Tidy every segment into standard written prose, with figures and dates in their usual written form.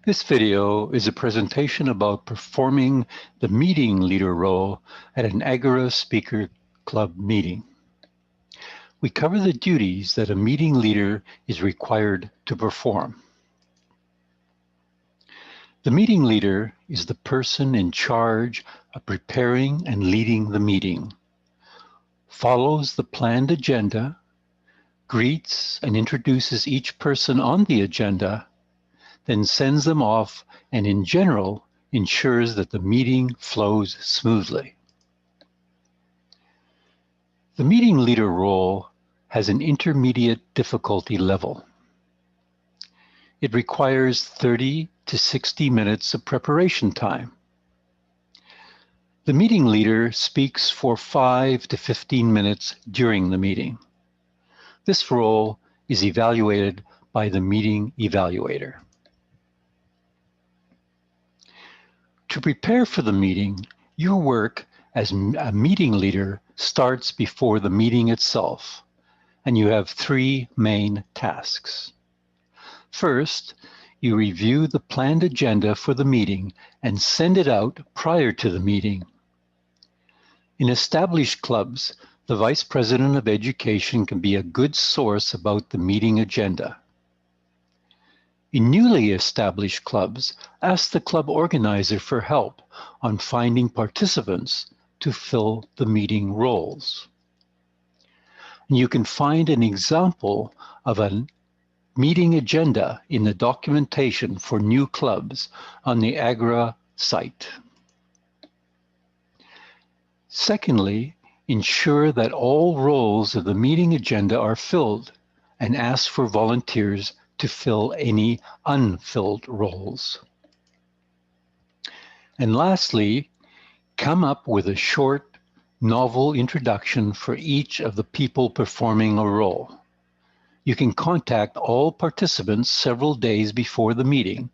This video is a presentation about performing the meeting leader role at an Agora Speaker Club meeting. We cover the duties that a meeting leader is required to perform. The meeting leader is the person in charge of preparing and leading the meeting, follows the planned agenda, greets and introduces each person on the agenda, then sends them off, and in general, ensures that the meeting flows smoothly. The meeting leader role has an intermediate difficulty level. It requires 30 to 60 minutes of preparation time. The meeting leader speaks for 5 to 15 minutes during the meeting. This role is evaluated by the meeting evaluator. To prepare for the meeting, your work as a meeting leader starts before the meeting itself, and you have 3 main tasks. First, you review the planned agenda for the meeting and send it out prior to the meeting. In established clubs, the Vice President of Education can be a good source about the meeting agenda. In newly established clubs, ask the club organizer for help on finding participants to fill the meeting roles. And you can find an example of a meeting agenda in the documentation for new clubs on the Agora site. Secondly, ensure that all roles of the meeting agenda are filled and ask for volunteers to fill any unfilled roles. And lastly, come up with a short, novel introduction for each of the people performing a role. You can contact all participants several days before the meeting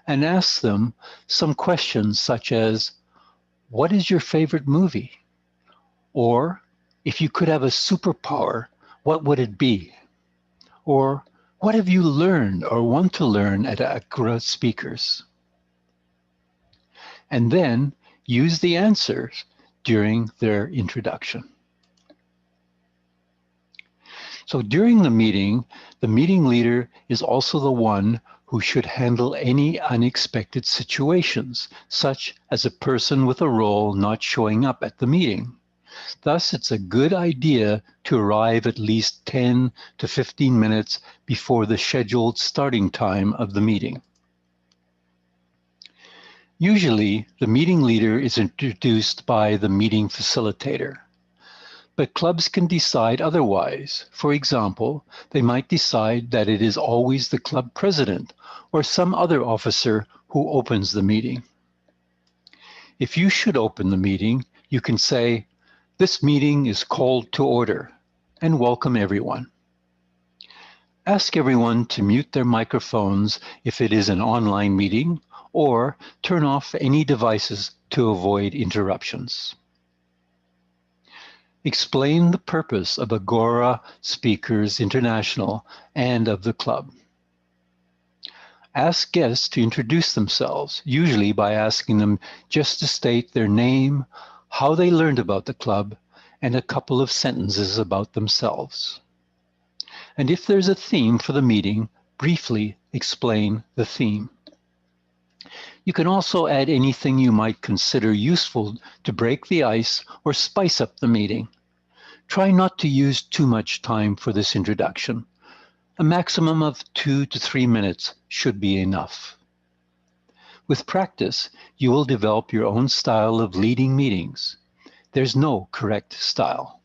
and ask them some questions such as, what is your favorite movie? Or, if you could have a superpower, what would it be? Or, what have you learned or want to learn at Agora Speakers? And then use the answers during their introduction. So during the meeting leader is also the one who should handle any unexpected situations, such as a person with a role not showing up at the meeting. Thus, it's a good idea to arrive at least 10 to 15 minutes before the scheduled starting time of the meeting. Usually, the meeting leader is introduced by the meeting facilitator, but clubs can decide otherwise. For example, they might decide that it is always the club president or some other officer who opens the meeting. If you should open the meeting, you can say, "This meeting is called to order," and welcome everyone. Ask everyone to mute their microphones if it is an online meeting, or turn off any devices to avoid interruptions. Explain the purpose of Agora Speakers International and of the club. Ask guests to introduce themselves, usually by asking them just to state their name, how they learned about the club, and a couple of sentences about themselves. And if there's a theme for the meeting, briefly explain the theme. You can also add anything you might consider useful to break the ice or spice up the meeting. Try not to use too much time for this introduction. A maximum of 2 to 3 minutes should be enough. With practice, you will develop your own style of leading meetings. There's no correct style.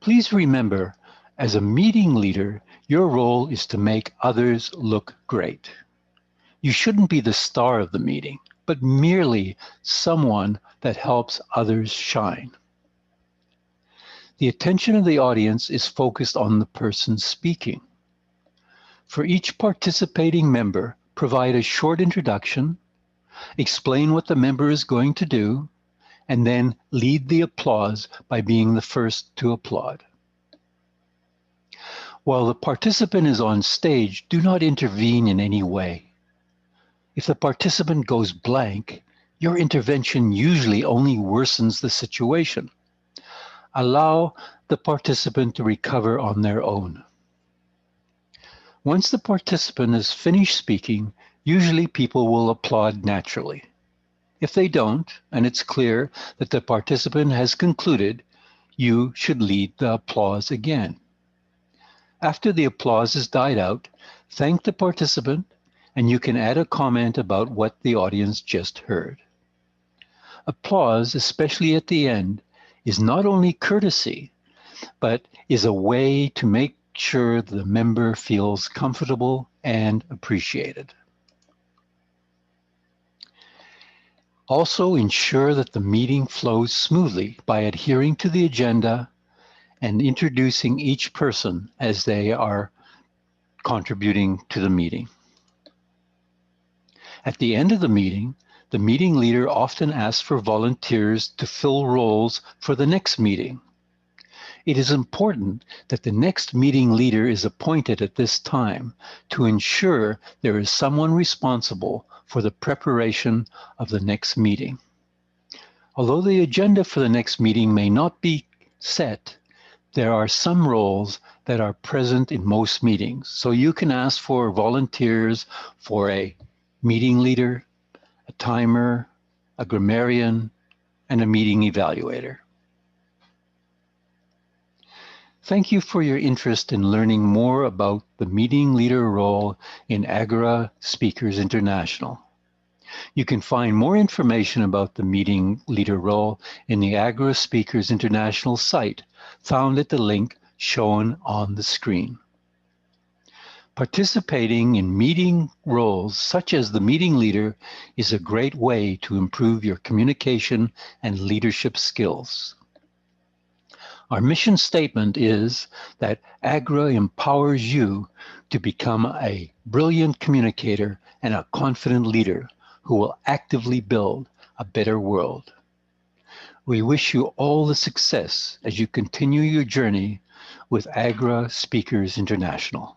Please remember, as a meeting leader, your role is to make others look great. You shouldn't be the star of the meeting, but merely someone that helps others shine. The attention of the audience is focused on the person speaking. For each participating member, provide a short introduction, explain what the member is going to do, and then lead the applause by being the first to applaud. While the participant is on stage, do not intervene in any way. If the participant goes blank, your intervention usually only worsens the situation. Allow the participant to recover on their own. Once the participant has finished speaking, usually people will applaud naturally. If they don't, and it's clear that the participant has concluded, you should lead the applause again. After the applause has died out, thank the participant, and you can add a comment about what the audience just heard. Applause, especially at the end, is not only courtesy, but is a way to make sure the member feels comfortable and appreciated. Also, ensure that the meeting flows smoothly by adhering to the agenda and introducing each person as they are contributing to the meeting. At the end of the meeting leader often asks for volunteers to fill roles for the next meeting. It is important that the next meeting leader is appointed at this time to ensure there is someone responsible for the preparation of the next meeting. Although the agenda for the next meeting may not be set, there are some roles that are present in most meetings. So you can ask for volunteers for a meeting leader, a timer, a grammarian, and a meeting evaluator. Thank you for your interest in learning more about the meeting leader role in Agora Speakers International. You can find more information about the meeting leader role in the Agora Speakers International site, found at the link shown on the screen. Participating in meeting roles such as the meeting leader is a great way to improve your communication and leadership skills. Our mission statement is that Agora empowers you to become a brilliant communicator and a confident leader who will actively build a better world. We wish you all the success as you continue your journey with Agora Speakers International.